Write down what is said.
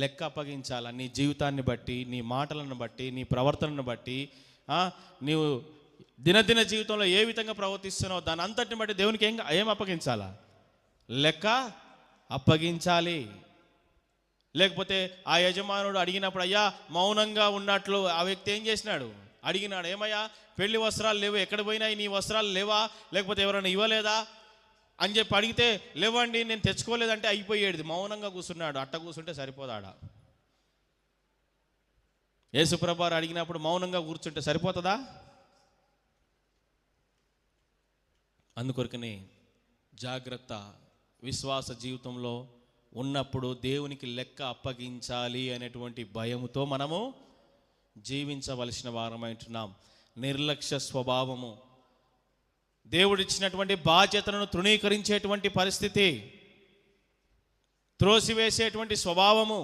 లెక్క అప్పగించాలా? నీ జీవితాన్ని బట్టి, నీ మాటలను బట్టి, నీ ప్రవర్తనను బట్టి, నీవు దినదిన జీవితంలో ఏ విధంగా ప్రవర్తిస్తున్నావు దాని అంతటిని బట్టి దేవునికి ఏం అప్పగించాలా? లెక్క అప్పగించాలి. లేకపోతే ఆ యజమానుడు అడిగినప్పుడు అయ్యా మౌనంగా ఉన్నట్లు ఆ వ్యక్తి ఏం చేసినాడు? అడిగినాడు, ఏమయ్యా పెళ్లి వస్త్రాలు లేవు, ఎక్కడ పోయినాయి నీ వస్త్రాలు లేవా, లేకపోతే ఎవరైనా ఇవ్వలేదా అని చెప్పి అడిగితే లేవండి నేను తెచ్చుకోలేదంటే అయిపోయేది. మౌనంగా కూర్చున్నాడు. అట్ట కూర్చుంటే సరిపోదాడా? యేసుప్రభువారు అడిగినప్పుడు మౌనంగా కూర్చుంటే సరిపోతుందా? అందుకొరకనే జాగ్రత్త. విశ్వాస జీవితంలో ఉన్నప్పుడు దేవునికి లెక్క అప్పగించాలి అనేటువంటి భయముతో మనము జీవించవలసిన వారమైంటున్నాం. నిర్లక్ష్య స్వభావము, దేవుడిచ్చినటువంటి బాధ్యతలను తృణీకరించేటువంటి పరిస్థితి, త్రోసివేసేటువంటి స్వభావము,